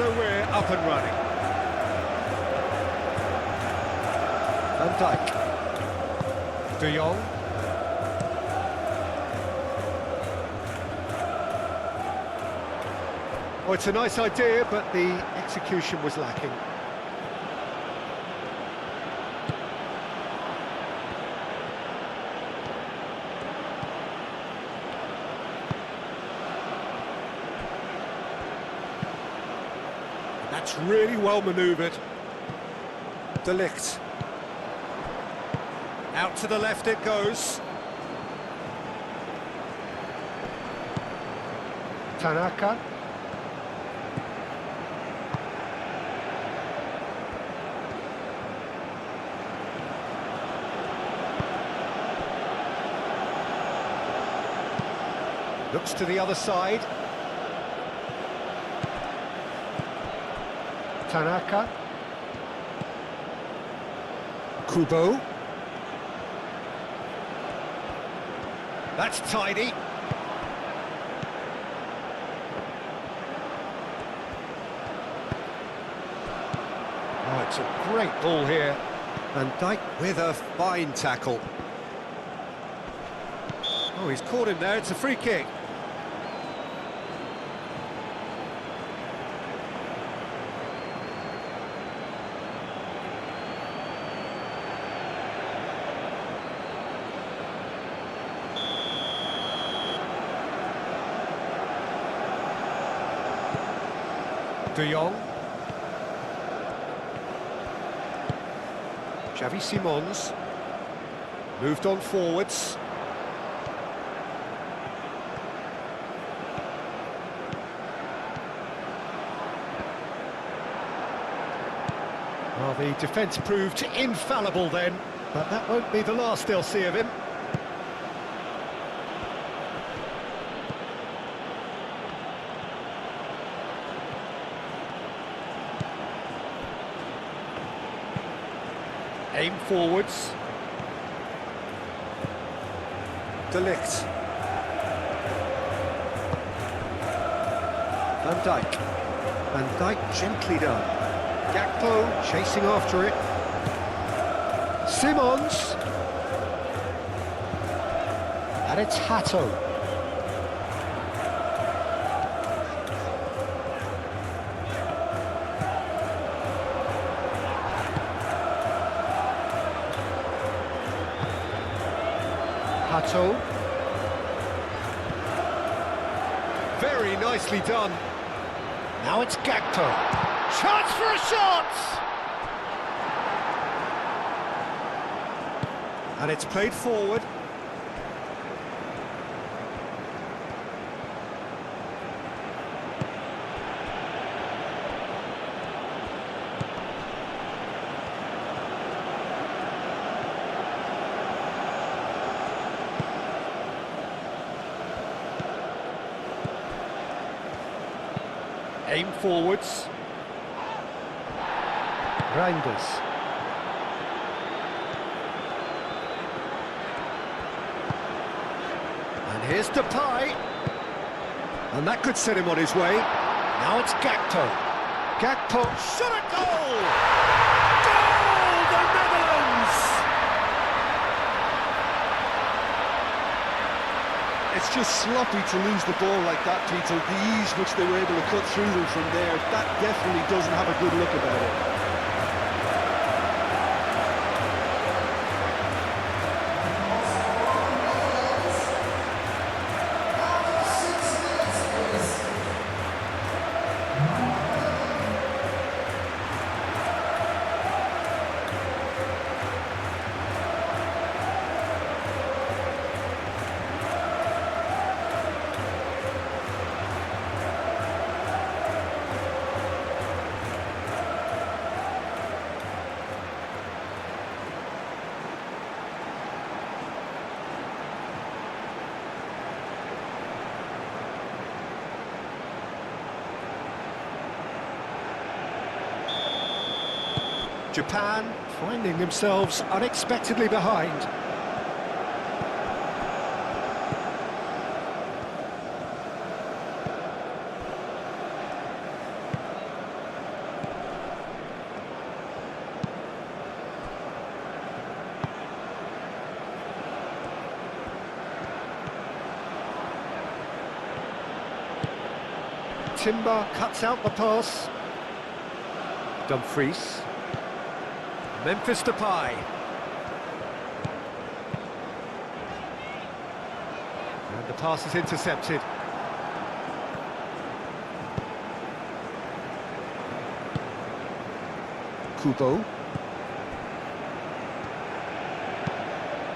So we're up and running. Van Dijk. De Jong. Well, it's a nice idea, but the execution was lacking. That's really well manoeuvred. De Ligt. Out to the left it goes. Tanaka. Looks to the other side. Tanaka. Kubo. That's tidy. Oh, it's a great ball here. Van Dijk with a fine tackle. Oh, he's caught him there. It's a free kick. De Jong. Xavi Simons. Moved on forwards. Well, the defence proved infallible then, but that won't be the last they'll see of him. Aim forwards. De Ligt. Van Dijk. Van Dijk gently done. Gakpo chasing after it. Simons. And it's Hato. Hato. Very nicely done. Now it's Gakpo. Chance for a shot! And it's played forward. Aim forwards. Reinders. And here's Depay. And that could set him on his way. Now it's Gakpo. Gakpo, shot at goal! Goal! The Netherlands! It's just sloppy to lose the ball like that, Peter. The ease which they were able to cut through them from there, that definitely doesn't have a good look about it. Japan finding themselves unexpectedly behind. Timber cuts out the pass. Dumfries. Memphis Depay. And the pass is intercepted. Kubo.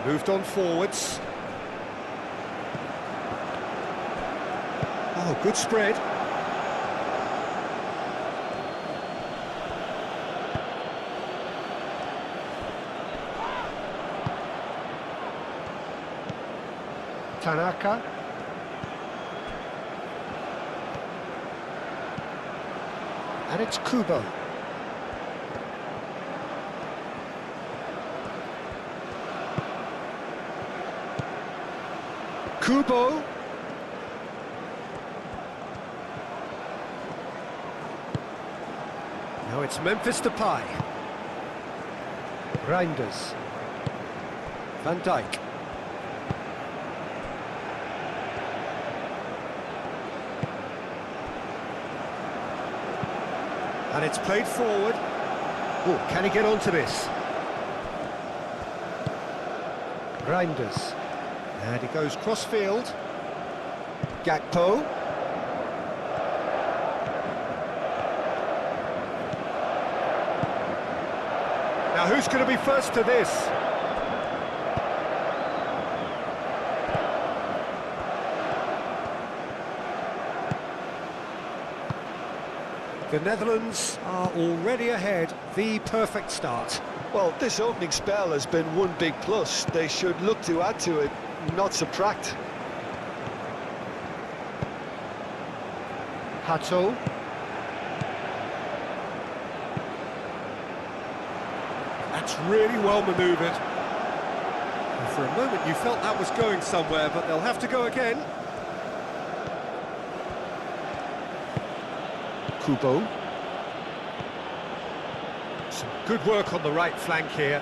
Moved on forwards. Oh, good spread. Tanaka. And it's Kubo. Kubo. Now it's Memphis Depay. Reinders. Van Dijk. And it's played forward. Oh, can he get onto this? Reinders. And he goes cross-field. Gakpo. Now who's going to be first to this? The Netherlands are already ahead. The perfect start. Well, this opening spell has been one big plus. They should look to add to it, not subtract. Hato. That's really well manoeuvred. And for a moment you felt that was going somewhere, but they'll have to go again. Kubo. Some good work on the right flank here.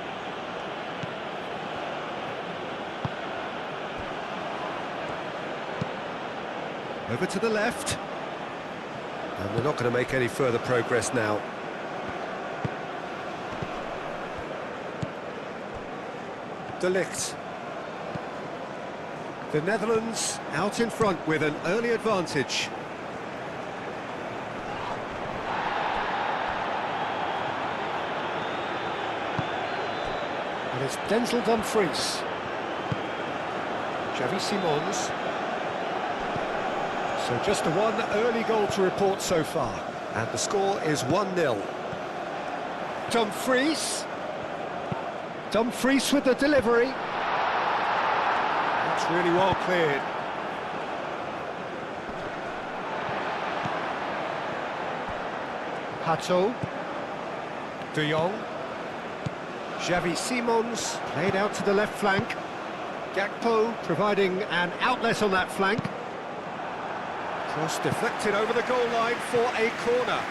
Over to the left. And they're not going to make any further progress now. De Ligt. The Netherlands out in front with an early advantage. And it's Denzel Dumfries. Xavi Simons. So just the one early goal to report so far. And the score is 1-0. Dumfries. Dumfries with the delivery. That's really well cleared. Hato. De Jong. Xavi Simons played out to the left flank. Gakpo providing an outlet on that flank. Cross deflected over the goal line for a corner.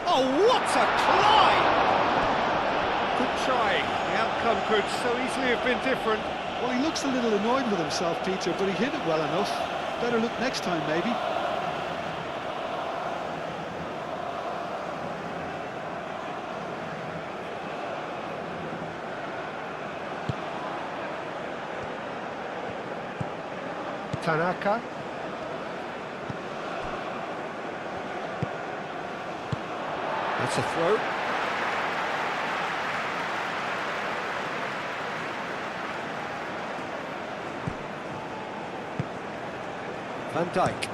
Oh, what a climb! Good try. The outcome could so easily have been different. Well, he looks a little annoyed with himself, Peter, but he hit it well enough. Better look next time, maybe. Tanaka. That's a throw. Van Dijk.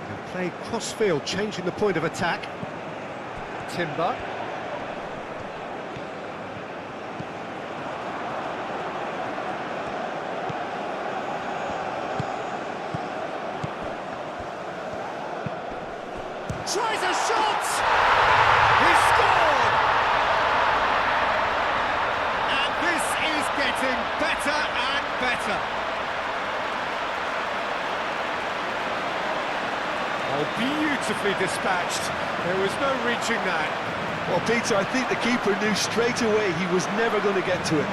And played cross-field, changing the point of attack. Timber. Tries a shot! He scored! And this is getting better and better. Oh, beautifully dispatched. There was no reaching that. Well, Peter, I think the keeper knew straight away he was never going to get to it.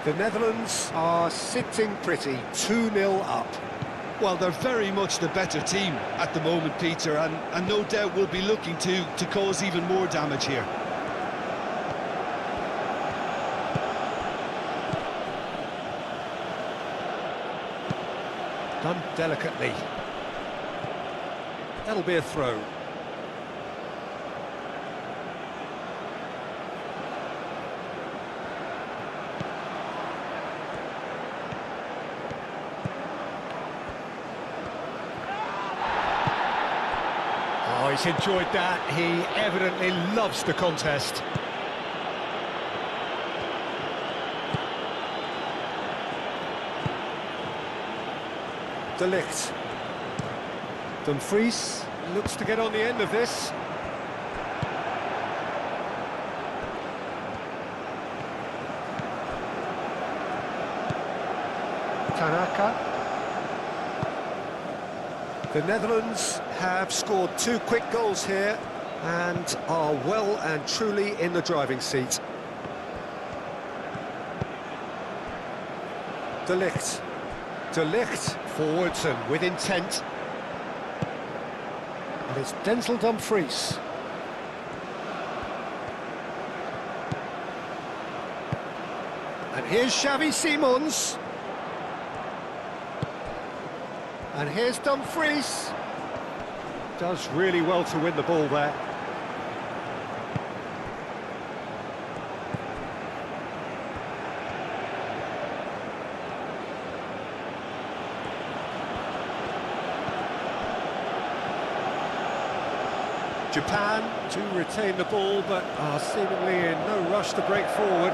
The Netherlands are sitting pretty, 2-0 up. Well, they're very much the better team at the moment, Peter, and no doubt will be looking to cause even more damage here. Done delicately. That'll be a throw. Oh, he's enjoyed that. He evidently loves the contest. De Ligt. Dumfries looks to get on the end of this. Tanaka. The Netherlands have scored 2 quick goals here and are well and truly in the driving seat. De Ligt. De Ligt forwards and with intent. And it's Denzel Dumfries. And here's Xavi Simons. And here's Dumfries. Does really well to win the ball there. Japan do retain the ball, but are seemingly in no rush to break forward.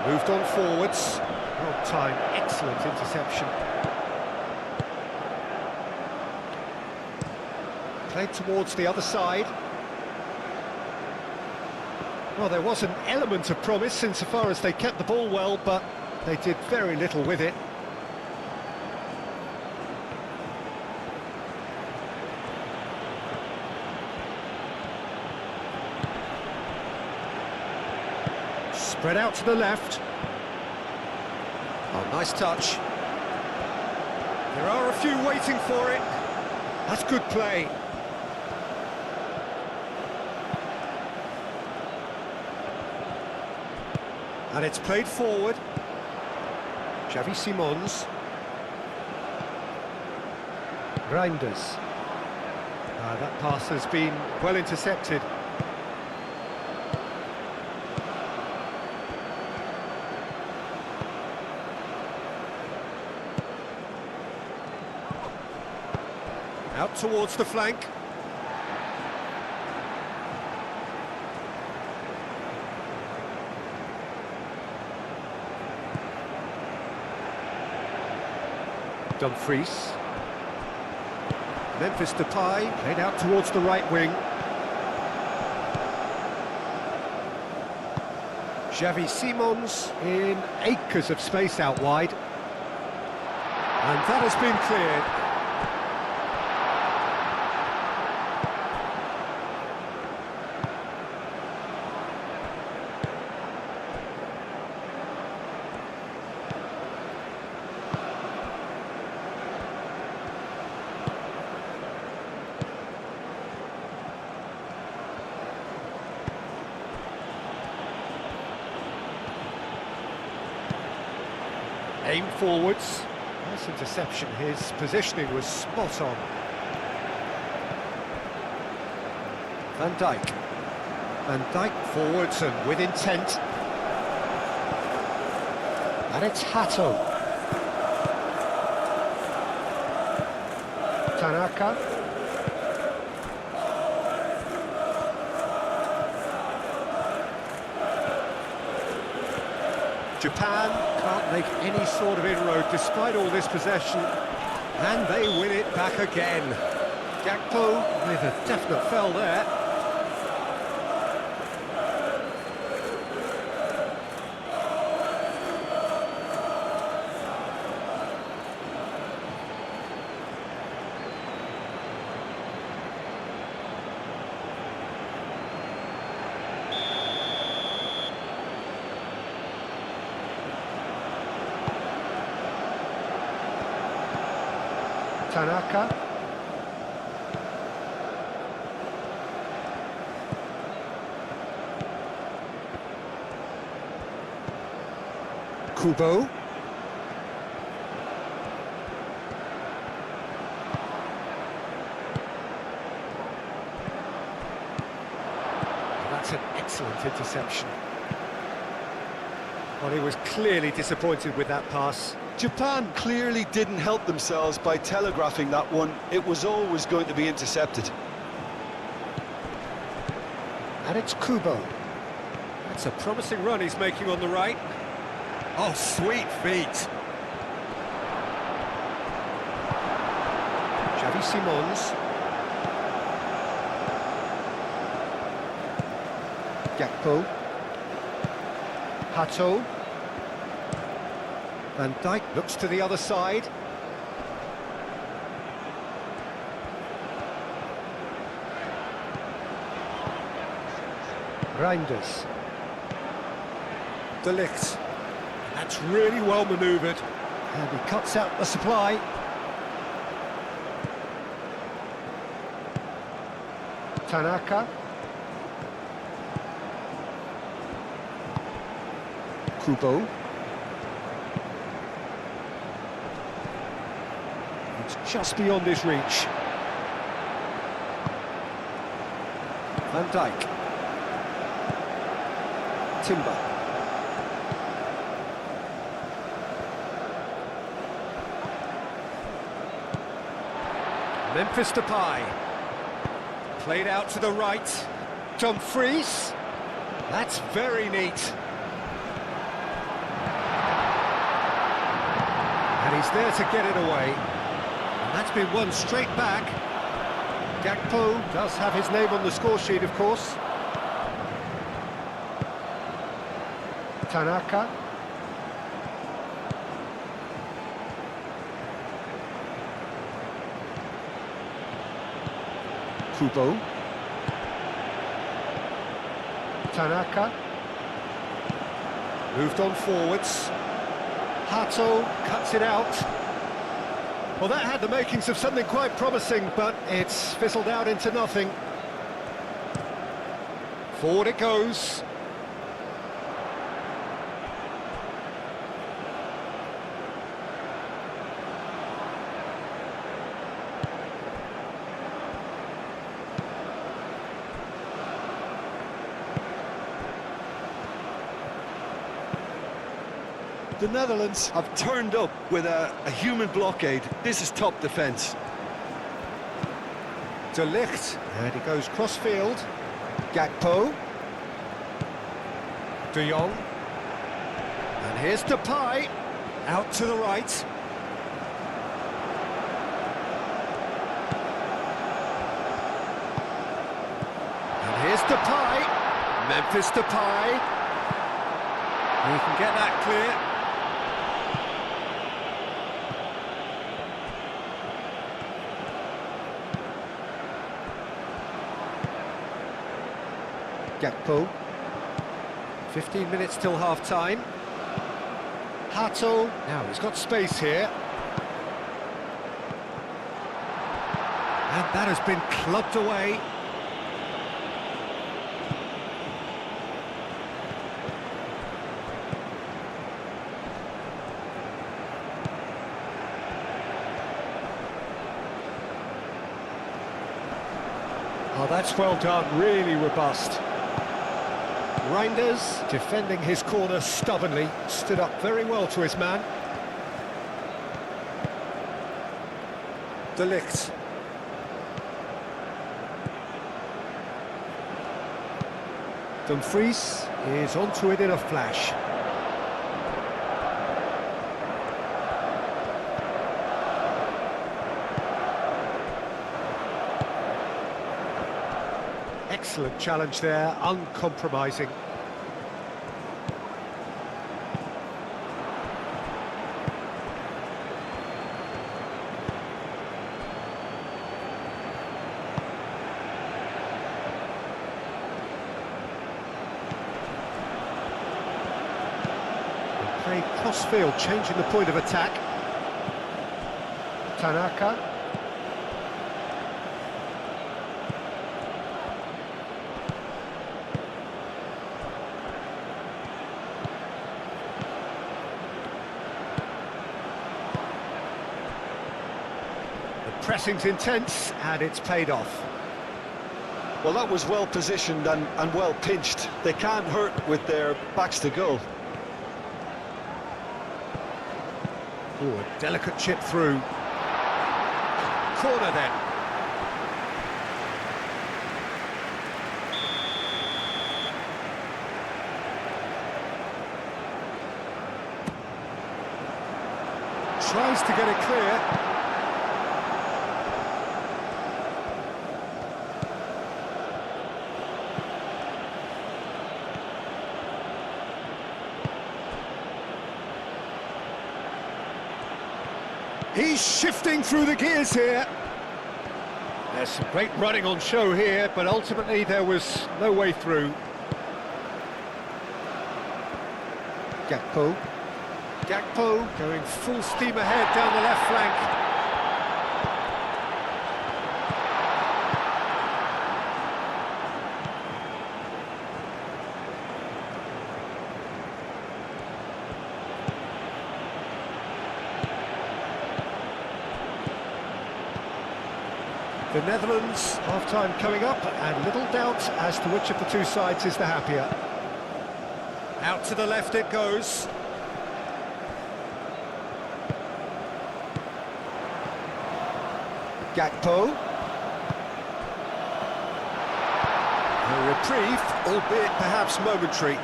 Moved on forwards. Well timed, excellent interception. Played towards the other side. Well, there was an element of promise insofar as they kept the ball well, but they did very little with it. Spread out to the left. Oh, nice touch. There are a few waiting for it. That's good play. And it's played forward. Xavi Simons. Reinders. That pass has been well intercepted. Out towards the flank. Dumfries. Memphis Depay played out towards the right wing. Xavi Simons in acres of space out wide. And that has been cleared. Aim forwards. Nice interception. His positioning was spot on. Van Dijk. Van Dijk forwards and with intent. And it's Hato. Tanaka. Japan can't make any sort of inroad despite all this possession. And they win it back again. Gakpo with a definite foul there. Tanaka. Kubo. That's an excellent interception. Well, he was clearly disappointed with that pass. Japan clearly didn't help themselves by telegraphing that one. It was always going to be intercepted. And it's Kubo. That's a promising run he's making on the right. Oh, sweet feet. Xavi Simons. Gakpo. Hato. Van Dijk looks to the other side. Reinders. De Ligt. That's really well manoeuvred. And he cuts out the supply. Tanaka. Kubo. It's just beyond his reach. Van Dijk. Timber. Memphis Depay. Played out to the right. Dumfries. That's very neat. And he's there to get it away. And that's been won straight back. Gakpo does have his name on the score sheet, of course. Tanaka. Kubo. Tanaka. Moved on forwards. Hato cuts it out. Well, that had the makings of something quite promising, but it's fizzled out into nothing. Forward it goes. The Netherlands have turned up with a human blockade. This is top defence. De Ligt, and he goes cross-field. Gakpo. De Jong. And here's Depay. Out to the right. And here's Depay. Memphis Depay. He can get that clear. Gakpo. 15 minutes till half-time. Hato, now he's got space here. And that has been clubbed away. Oh, that's well done, really robust. Reinders, defending his corner stubbornly, stood up very well to his man. De Ligt. Dumfries is onto it in a flash. Excellent challenge there, uncompromising. Play cross-field, changing the point of attack. Tanaka. The pressing's intense, and it's paid off. Well, that was well positioned and well pinched. They can't hurt with their backs to goal. Oh, a delicate chip through. Corner then. Tries to get it clear. He's shifting through the gears here. There's some great running on show here, but ultimately there was no way through. Gakpo. Gakpo going full steam ahead down the left flank. The Netherlands, half-time coming up, and little doubt as to which of the two sides is the happier. Out to the left it goes. Gakpo. A reprieve, albeit perhaps momentary.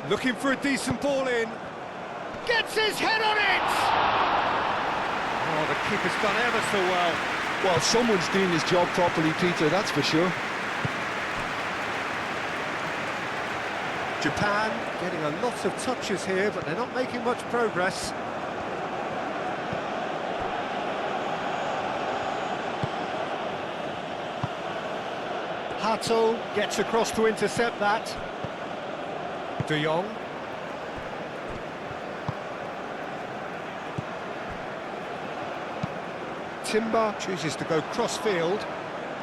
Looking for a decent ball in. Gets his head on it! Oh, the keeper's done ever so well. Well, someone's doing his job properly, Peter, that's for sure. Japan getting a lot of touches here, but they're not making much progress. Hato gets across to intercept that. De Jong. Timber chooses to go cross-field.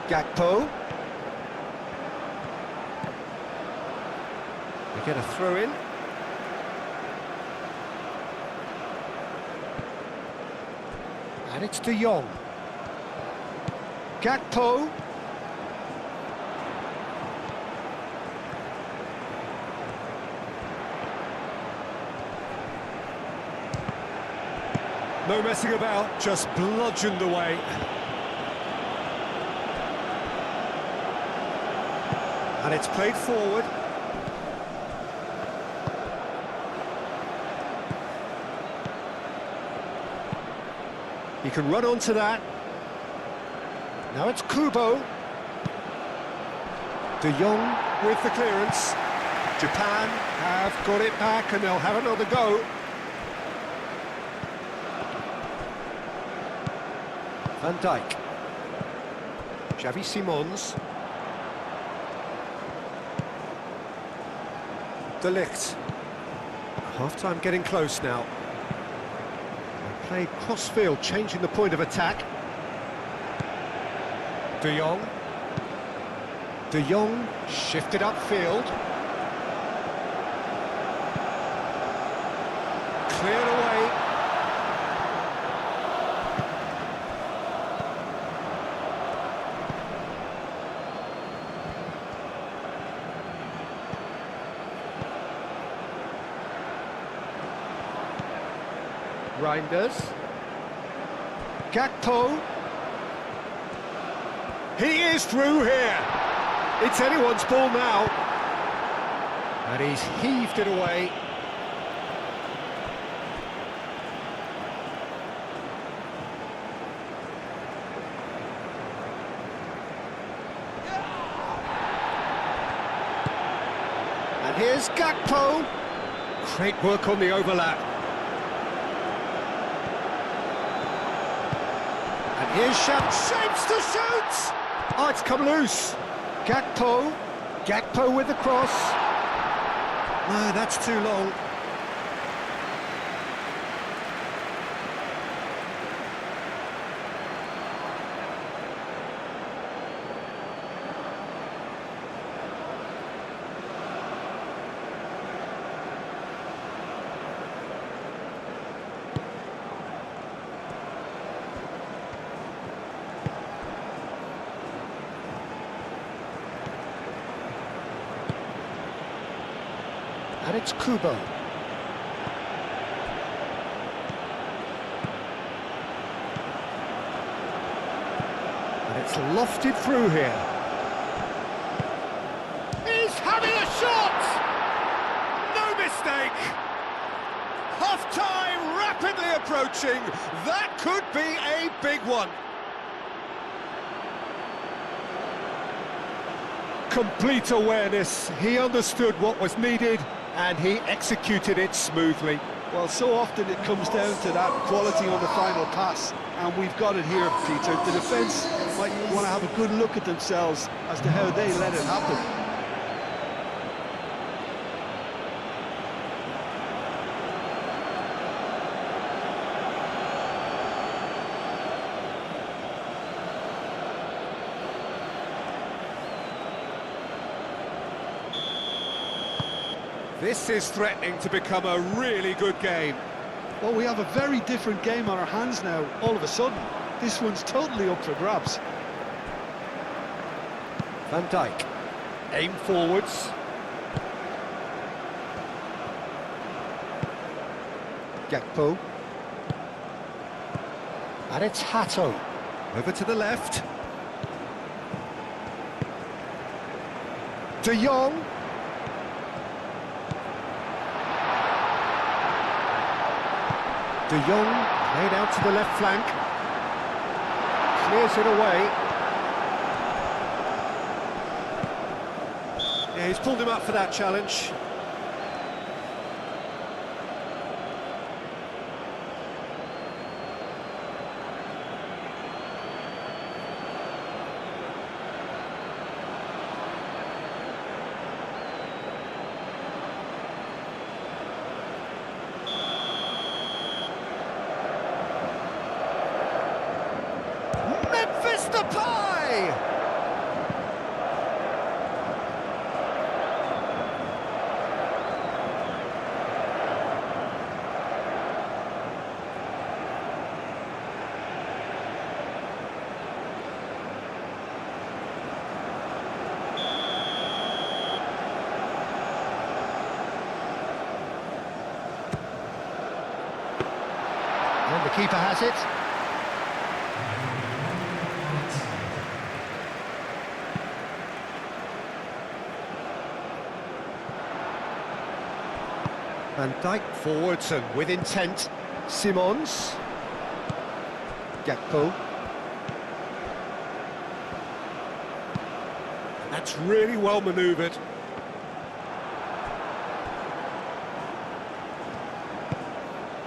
Gakpo. They get a throw-in. And it's De Jong. Gakpo. No messing about, just bludgeoned away. And it's played forward. He can run onto that. Now it's Kubo. De Jong with the clearance. Japan have got it back and they'll have another go. Van Dijk. Xavi Simons. De Ligt. Half-time getting close now. They play cross-field, changing the point of attack. De Jong. De Jong shifted upfield. Cleared away. Reinders. Gakpo. He is through here. It's anyone's ball now. And he's heaved it away. Here's Gakpo. Great work on the overlap. And here's shapes to shoot! Oh, it's come loose. Gakpo with the cross. No, that's too long. And it's Kubo. And it's lofted through here. He's having a shot! No mistake! Half-time rapidly approaching. That could be a big one. Complete awareness. He understood what was needed, and he executed it smoothly. Well, so often it comes down to that quality on the final pass, and we've got it here, Peter. The defence might want to have a good look at themselves as to how they let it happen. This is threatening to become a really good game. Well, we have a very different game on our hands now, all of a sudden. This one's totally up for grabs. Van Dijk, aim forwards. Gakpo. And it's Hato. Over to the left. De Jong. De Jong played out to the left flank. Clears it away. Yeah, he's pulled him up for that challenge. The pie! And the keeper has it. Van Dijk forwards and with intent. Simons. Gakpo. That's really well manoeuvred.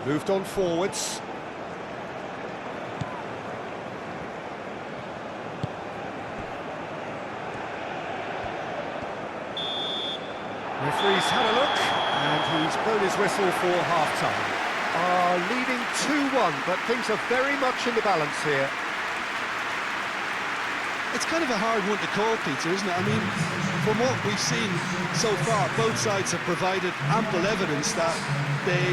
Moved on forwards. Referee's had a look, and he's blown his whistle for half-time. Leading 2-1, but things are very much in the balance here. It's kind of a hard one to call, Peter, isn't it? I mean, from what we've seen so far, both sides have provided ample evidence that they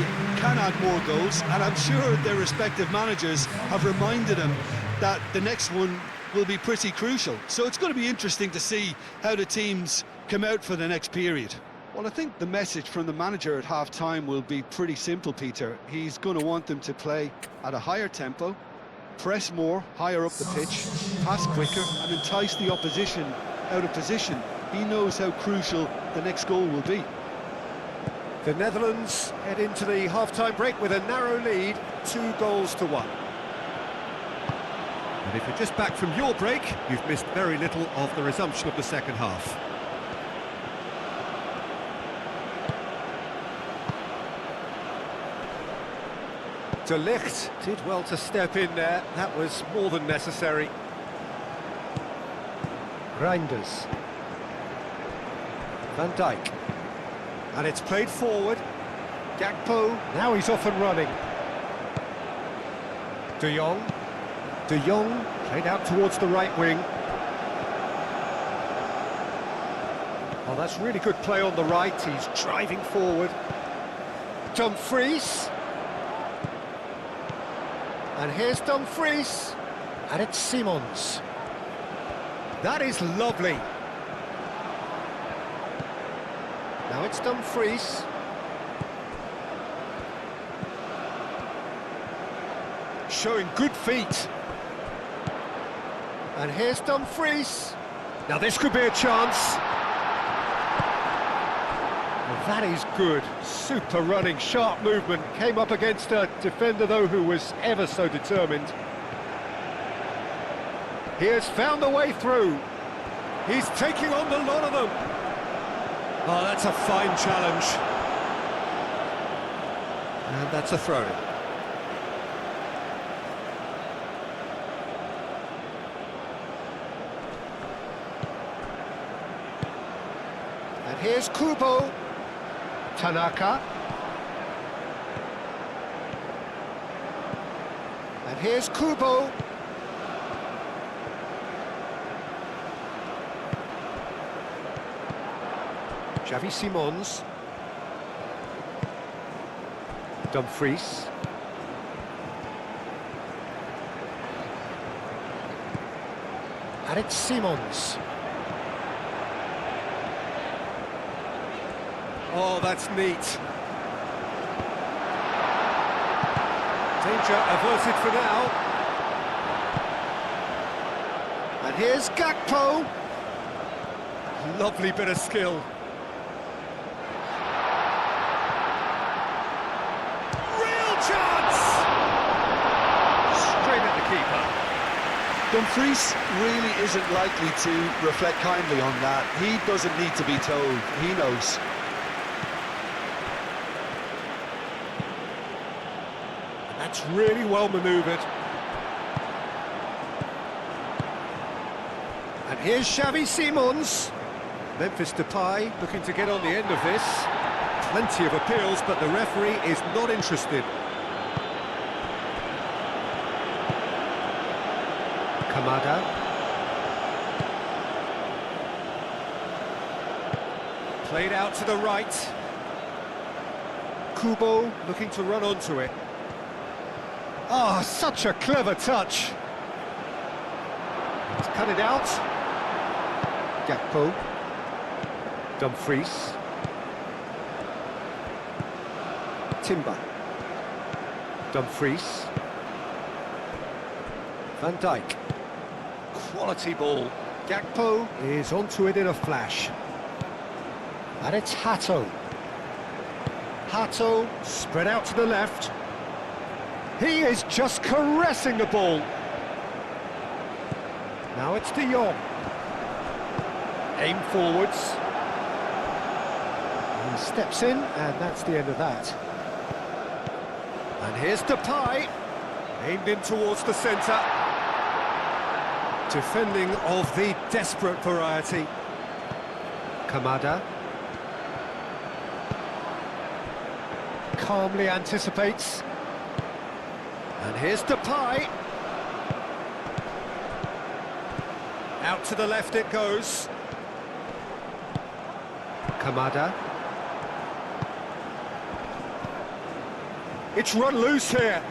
can add more goals, and I'm sure their respective managers have reminded them that the next one will be pretty crucial. So it's going to be interesting to see how the teams come out for the next period. Well, I think the message from the manager at half-time will be pretty simple, Peter. He's going to want them to play at a higher tempo, press more, higher up the pitch, pass quicker, and entice the opposition out of position. He knows how crucial the next goal will be. The Netherlands head into the half-time break with a narrow lead, 2-1. And if you're just back from your break, you've missed very little of the resumption of the second half. De Ligt did well to step in there. That was more than necessary. Reinders. Van Dijk. And it's played forward. Gakpo, now he's off and running. De Jong. De Jong played out towards the right wing. Oh, that's really good play on the right. He's driving forward. Dumfries. And here's Dumfries. And it's Simons. That is lovely. Now it's Dumfries. Showing good feet. And here's Dumfries. Now this could be a chance. Well, that is good. Super running, sharp movement. Came up against a defender, though, who was ever so determined. He has found the way through. He's taking on the lot of them. Oh, that's a fine challenge. And that's a throw-in. And here's Kubo. Tanaka. And here's Kubo. Xavi Simons. Dumfries. And it's Simons. Oh, that's neat. Danger averted for now. And here's Gakpo. Lovely bit of skill. Real chance! Straight at the keeper. Dumfries really isn't likely to reflect kindly on that. He doesn't need to be told. He knows. That's really well manoeuvred. And here's Xavi Simons. Memphis Depay looking to get on the end of this. Plenty of appeals, but the referee is not interested. Kamada. Played out to the right. Kubo looking to run onto it. Oh, such a clever touch. Let's cut it out. Gakpo. Dumfries. Timber. Dumfries. Van Dijk. Quality ball. Gakpo is onto it in a flash. And it's Hato. Hato spread out to the left. He is just caressing the ball. Now it's De Jong. Aim forwards. He steps in, and that's the end of that. And here's Depay. Aimed in towards the centre. Defending of the desperate variety. Kamada. Calmly anticipates. And here's Depay. Out to the left it goes. Kamada. It's run loose here.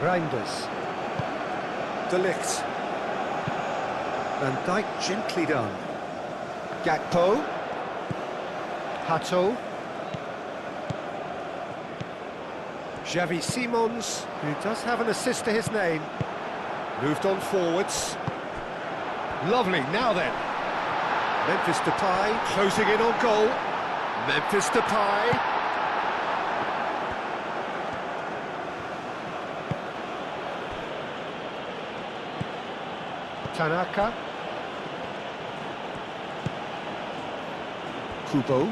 Reinders. De Ligt. Van Dijk gently done. Gakpo. Hato. Xavi Simons, who does have an assist to his name. Moved on forwards. Lovely, now then. Memphis Depay closing in on goal. Memphis Depay. Tanaka. Kubo.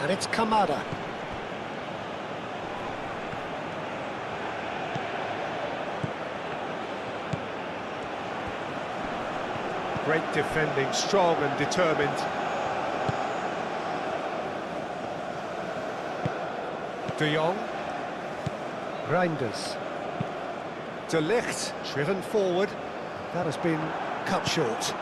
And it's Kamada. Great defending, strong and determined. De Jong. Reinders. De Ligt, driven forward. That has been cut short.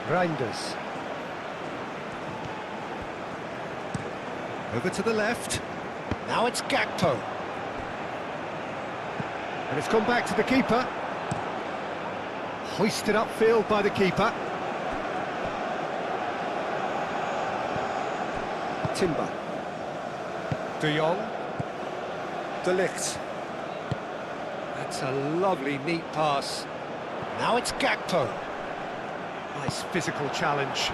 Reinders. Over to the left. Now it's Gakpo. And it's gone back to the keeper. Hoisted upfield by the keeper. Timber. De Jong. De Ligt. That's a lovely, neat pass. Now it's Gakpo. Nice physical challenge.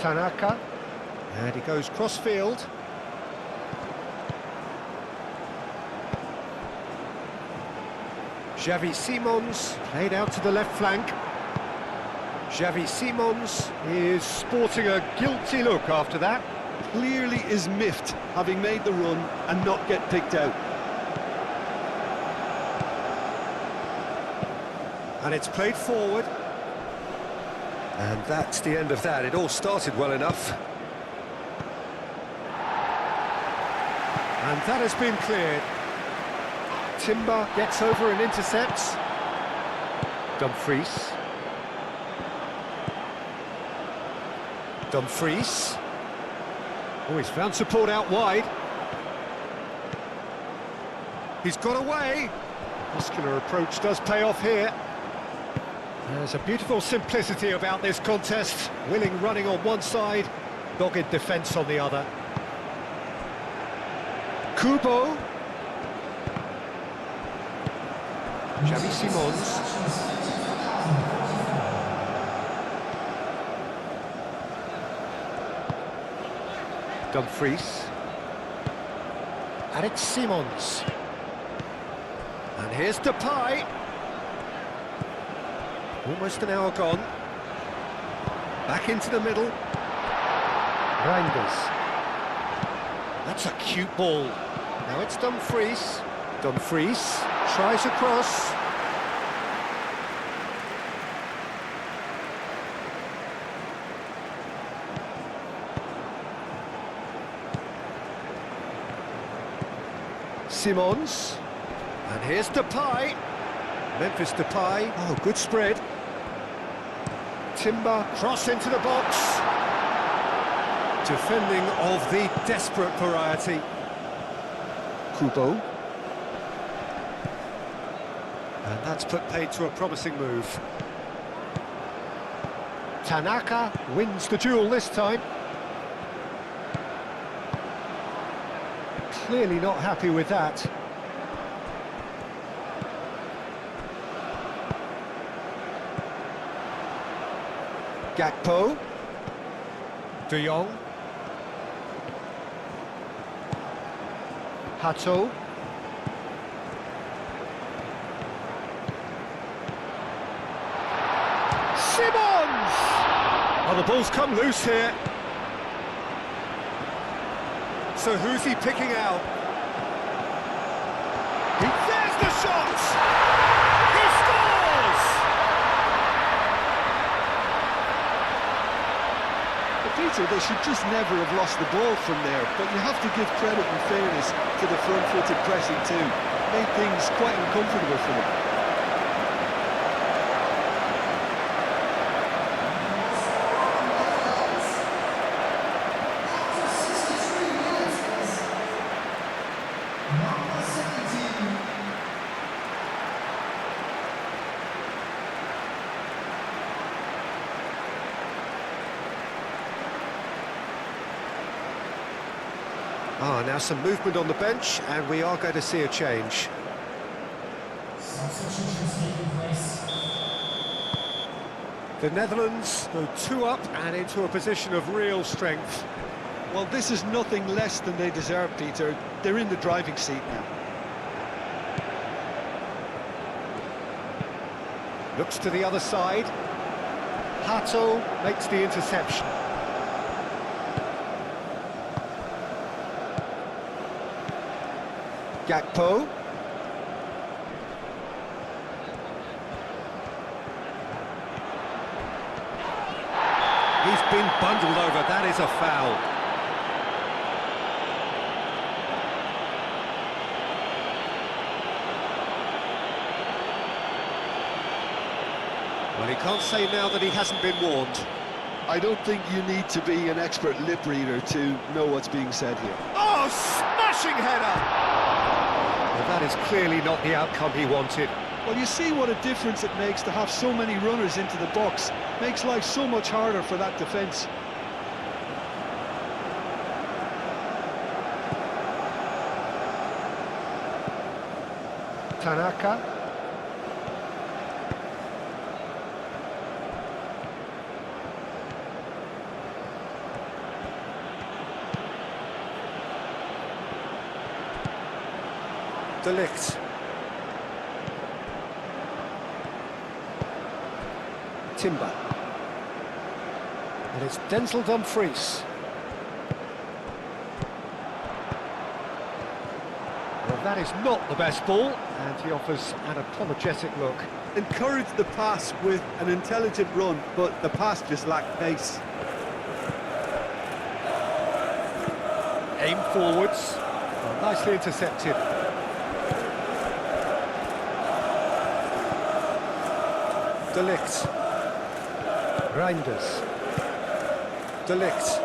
Tanaka. And he goes cross-field. Xavi Simons played out to the left flank. Xavi Simons is sporting a guilty look after that. Clearly is miffed, having made the run and not get picked out. And it's played forward. And that's the end of that. It all started well enough. And that has been cleared. Timber gets over and intercepts. Dumfries. Dumfries. Oh, he's found support out wide. He's got away. Muscular approach does pay off here. There's a beautiful simplicity about this contest. Willing running on one side, dogged defence on the other. Kubo. Xavi Simons. Dumfries. And it's Simons. And here's Depay. Almost an hour gone. Back into the middle. Reinders. That's a cute ball. Now it's Dumfries. Dumfries tries across. Simons. And here's Depay. Memphis Depay. Oh, good spread. Timber, cross into the box. Defending of the desperate variety. Kubo. And that's put paid to a promising move. Tanaka wins the duel this time. Clearly not happy with that. Gakpo. De Jong. Hato. Simons! Oh, the ball's come loose here. So who's he picking out? There's the shot! He scores! But Peter, they should just never have lost the ball from there, but you have to give credit and fairness to the front-footed pressing too. Made things quite uncomfortable for them. Ah, now some movement on the bench, and we are going to see a change. The Netherlands go 2 up and into a position of real strength. Well, this is nothing less than they deserve, Peter. They're in the driving seat now. Looks to the other side. Hato makes the interception. Gakpo. He's been bundled over, that is a foul. Well, he can't say now that he hasn't been warned. I don't think you need to be an expert lip reader to know what's being said here. Oh, smashing header! Well, that is clearly not the outcome he wanted. Well, you see what a difference it makes to have so many runners into the box. Makes life so much harder for that defence. Tanaka. De Ligt. Timber. And it's Denzel Dumfries. Well, that is not the best ball, and he offers an apologetic look. Encourage the pass with an intelligent run, but the pass just lacked pace. Aim forwards. Well, nicely intercepted. De Ligt. Reinders. De Ligt.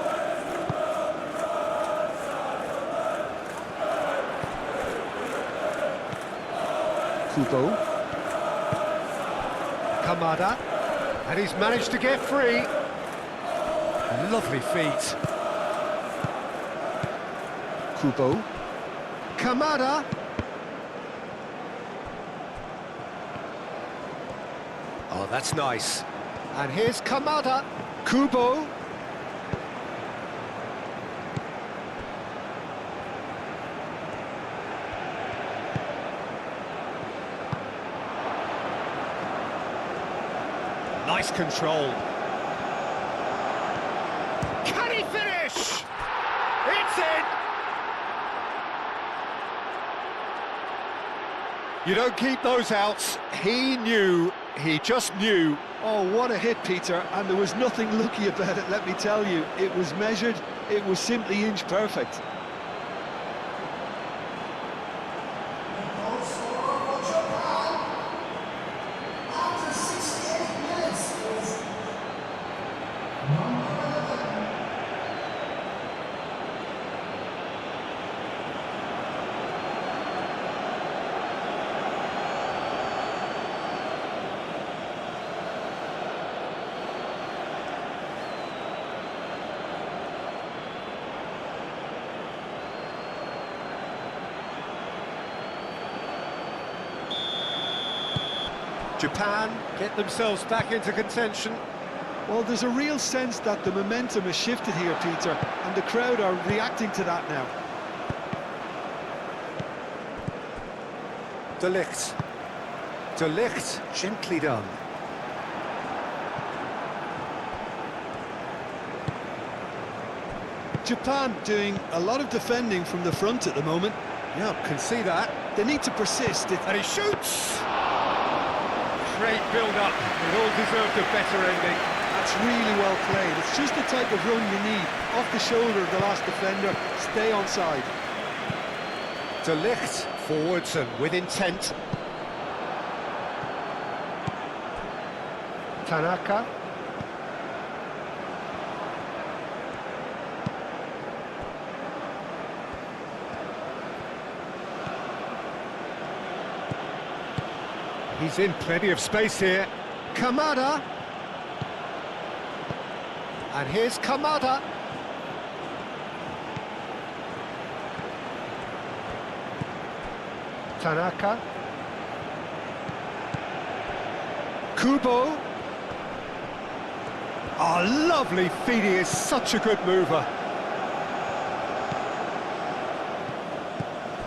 Kubo. Kamada. And he's managed to get free. Lovely feet. Kubo. Kamada. Oh, that's nice. And here's Kamada. Kubo. Nice control. Can he finish? It's in! You don't keep those outs. He knew. He just knew. Oh, what a hit, Peter, and there was nothing lucky about it, let me tell you. It was measured, it was simply inch perfect. Japan get themselves back into contention. Well, there's a real sense that the momentum has shifted here, Peter, and the crowd are reacting to that now. De Ligt. De Ligt, gently done. Japan doing a lot of defending from the front at the moment. Yeah, can see that. They need to persist. And he shoots! Great build-up. It all deserved a better ending. That's really well played. It's just the type of run you need. Off the shoulder of the last defender, stay onside. De Ligt, forwards and with intent. Tanaka. He's in plenty of space here. Kamada. And here's Kamada. Tanaka. Kubo. Oh, lovely feed, he is such a good mover.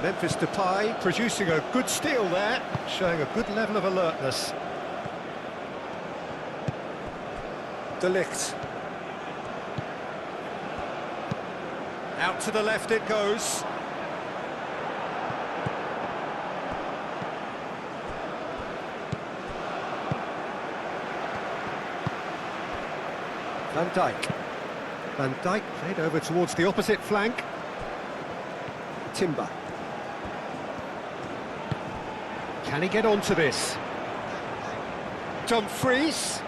Memphis Depay producing a good steal there, showing a good level of alertness. De Ligt. Out to the left it goes. Van Dijk. Van Dijk played over towards the opposite flank. Timber. Can he get onto this? Dumfries.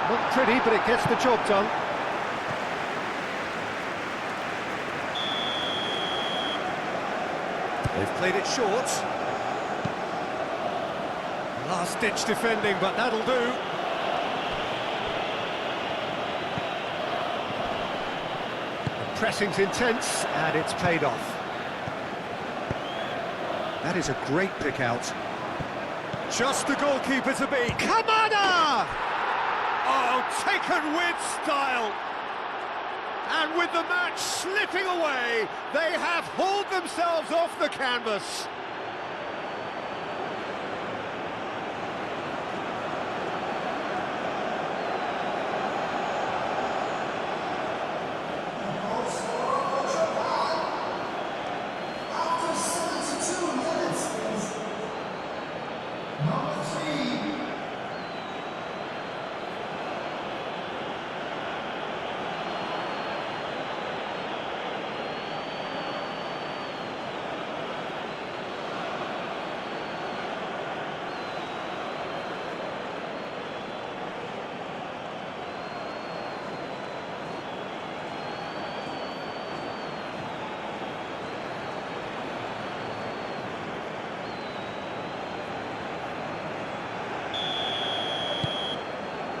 Not pretty, but it gets the job done. They've played it short. Last-ditch defending, but that'll do. The pressing's intense, and it's paid off. That is a great pick out. Just the goalkeeper to beat. Kamada! Oh, taken with style. And with the match slipping away, they have hauled themselves off the canvas.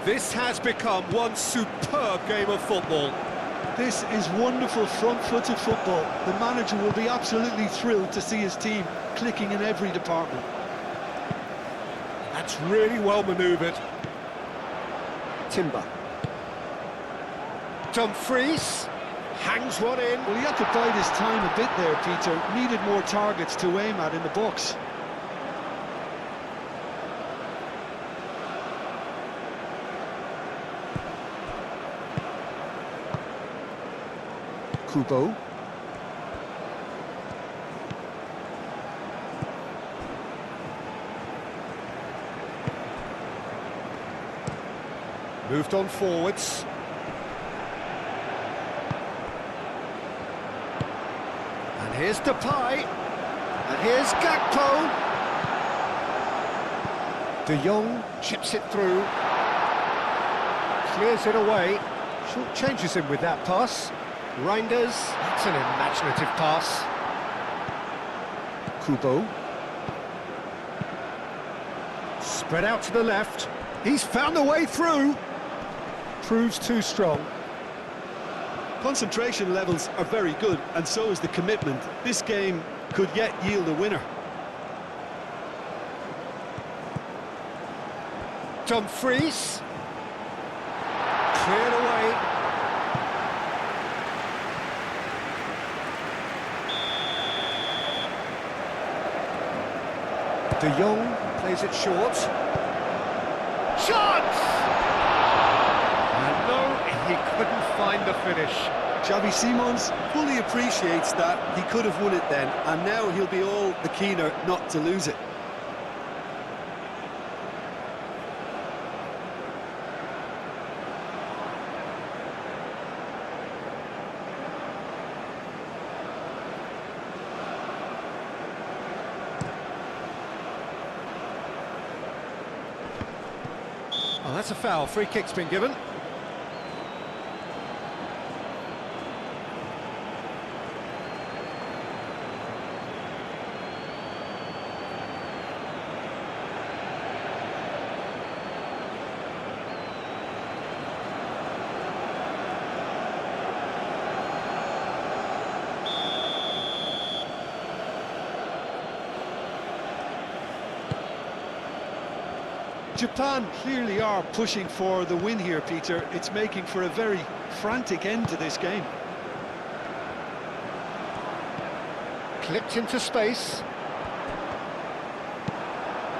This has become one superb game of football. This is wonderful front-footed football. The manager will be absolutely thrilled to see his team clicking in every department. That's really well manoeuvred. Timber. Dumfries hangs one in. Well, he had to bide his time a bit there, Peter. Needed more targets to aim at in the box. Kubo. Moved on forwards. And here's Depay. And here's Gakpo. De Jong chips it through. Clears it away. Short changes him with that pass. Reinders, that's an imaginative pass. Kubo. Spread out to the left. He's found a way through. Proves too strong. Concentration levels are very good, and so is the commitment. This game could yet yield a winner. Dumfries. Cleared away. De Jong plays it short. Shot! And no, he couldn't find the finish. Xavi Simons fully appreciates that he could have won it then, and now he'll be all the keener not to lose it. Oh, that's a foul. Free kick's been given. Japan clearly are pushing for the win here, Peter. It's making for a very frantic end to this game. Clipped into space.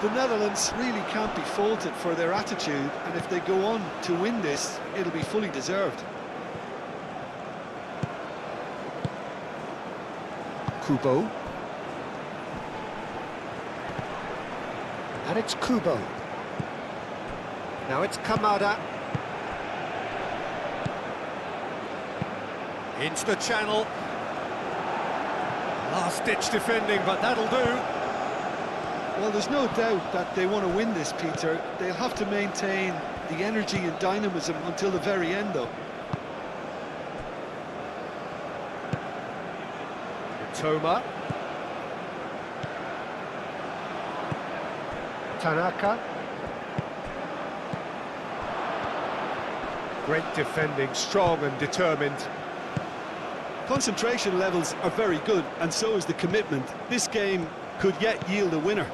The Netherlands really can't be faulted for their attitude, and if they go on to win this, it'll be fully deserved. Kubo. And it's Kubo. Now it's Kamada. Into the channel. Last-ditch defending, but that'll do. Well, there's no doubt that they want to win this, Peter. They'll have to maintain the energy and dynamism until the very end, though. Toma. Tanaka. Great defending, strong and determined. Concentration levels are very good, and so is the commitment. This game could yet yield a winner.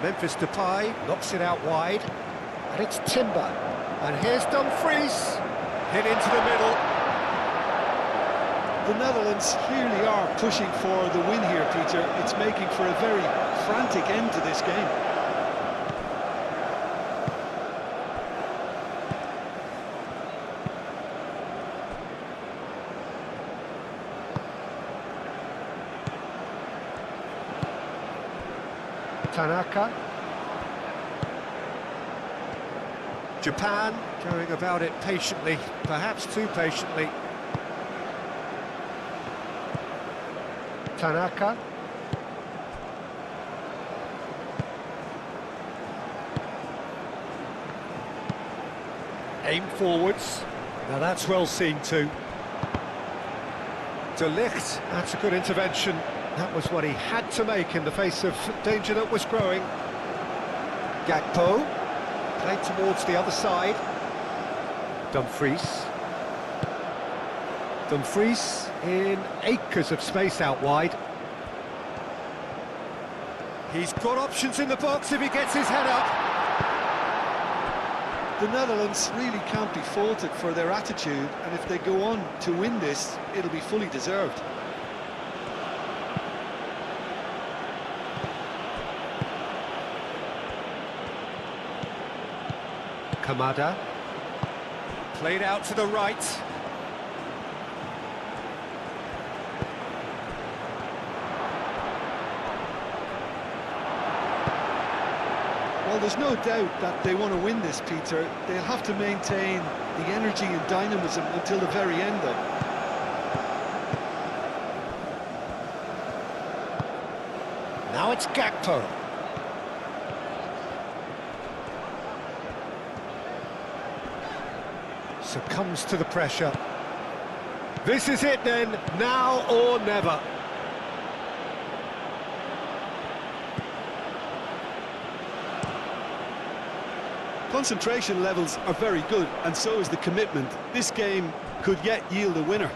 Memphis Depay knocks it out wide, and it's Timber. And here's Dumfries, hit into the middle. The Netherlands clearly are pushing for the win here, Peter. It's making for a very frantic end to this game. Tanaka. Japan going about it patiently, perhaps too patiently. Tanaka. Aim forwards. Now that's well seen too. De Ligt, that's a good intervention. That was what he had to make in the face of danger that was growing. Gakpo, played towards the other side. Dumfries. Dumfries in acres of space out wide. He's got options in the box if he gets his head up. The Netherlands really can't be faulted for their attitude, and if they go on to win this, it'll be fully deserved. Kamada. Played out to the right. Well, there's no doubt that they want to win this, Peter. They'll have to maintain the energy and dynamism until the very end, though. Now it's Gakpo. Succumbs to the pressure. This is it then, now or never. Concentration levels are very good, and so is the commitment. This game could yet yield a winner.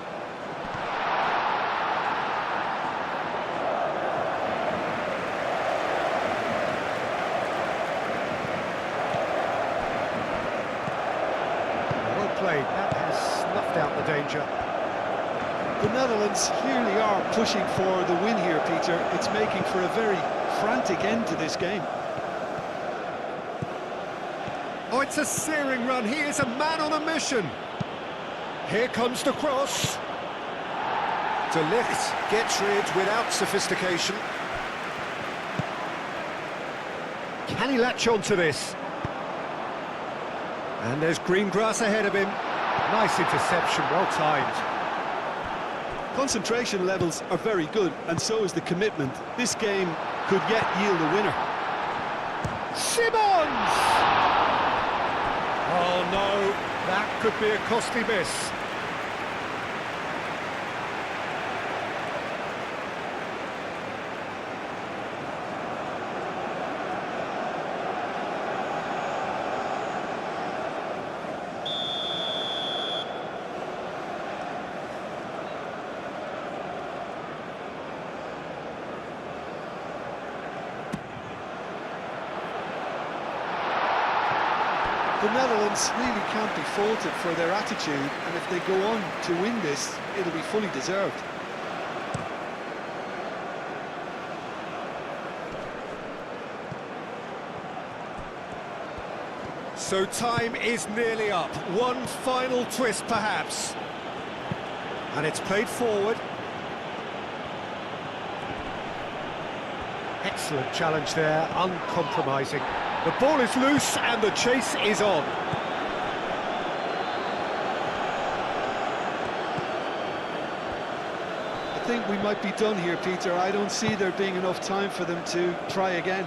Well played, that has snuffed out the danger. The Netherlands clearly are pushing for the win here, Peter. It's making for a very frantic end to this game. Oh, it's a searing run. He is a man on a mission. Here comes the cross. De Ligt gets rid without sophistication. Can he latch on to this? And there's green grass ahead of him. Nice interception, well timed. Concentration levels are very good, and so is the commitment. This game could yet yield a winner. Simmons! Oh no, that could be a costly miss. The Netherlands really can't be faulted for their attitude, and if they go on to win this, it'll be fully deserved. So time is nearly up. One final twist, perhaps. And it's played forward. Excellent challenge there, uncompromising. The ball is loose and the chase is on. I think we might be done here, Peter. I don't see there being enough time for them to try again.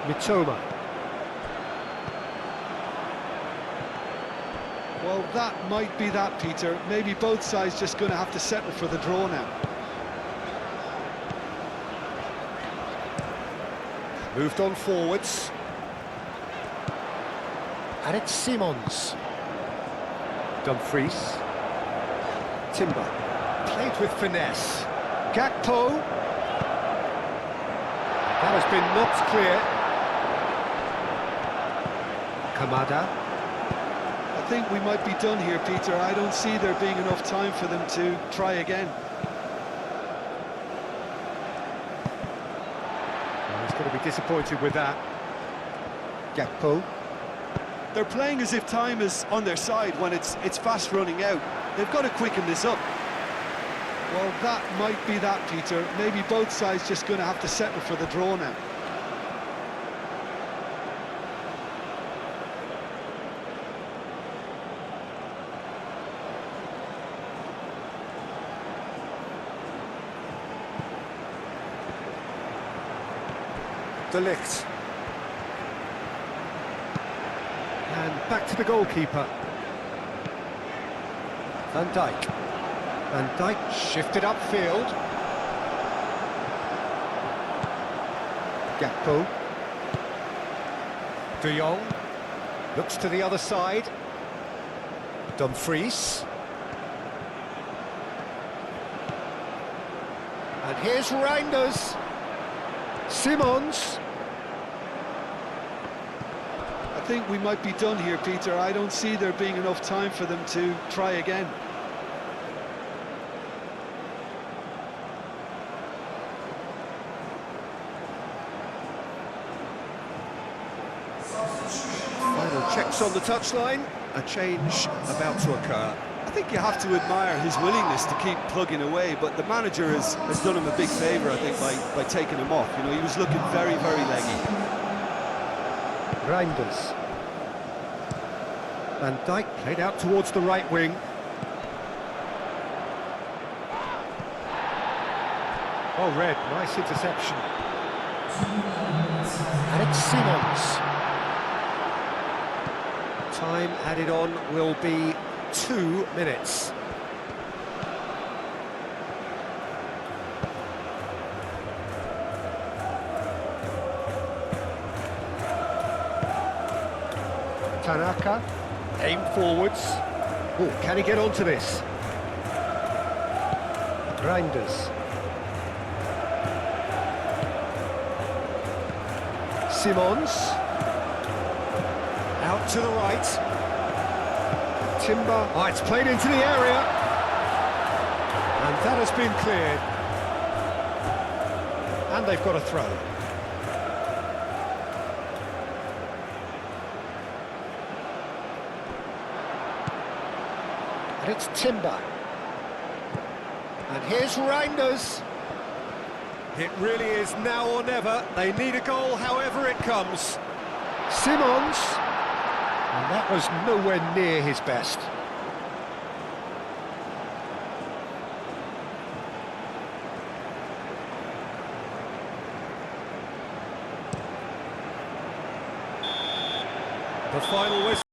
Mitoma. Well, that might be that, Peter. Maybe both sides just going to have to settle for the draw now. Moved on forwards. And it's Simons. Dumfries. Timber. Played with finesse. Gakpo. That has been knocked clear. Kamada. I think we might be done here, Peter. I don't see there being enough time for them to try again. He's going to be disappointed with that. Gakpo. They're playing as if time is on their side when it's fast running out. They've got to quicken this up. Well, that might be that, Peter. Maybe both sides just going to have to settle for the draw now. De Ligt. And back to the goalkeeper. Van Dijk. Van Dijk shifted upfield. Gakpo. De Jong. Looks to the other side. Dumfries. And here's Reinders. Simons. I think we might be done here, Peter. I don't see there being enough time for them to try again. Final checks on the touchline. A change about to occur. I think you have to admire his willingness to keep plugging away, but the manager has done him a big favour, I think, by taking him off. You know, he was looking very, very leggy. Reinders. Van Dijk played out towards the right wing. Oh, Red, nice interception. And it's Simons. Time added on will be 2 minutes. Tanaka, aim forwards. Oh, can he get onto this? Reinders. Simons. Out to the right. Timber. Oh, it's played into the area. And that has been cleared. And they've got a throw. And it's Timber. And here's Reinders. It really is now or never. They need a goal however it comes. Simons. And that was nowhere near his best. The final whistle.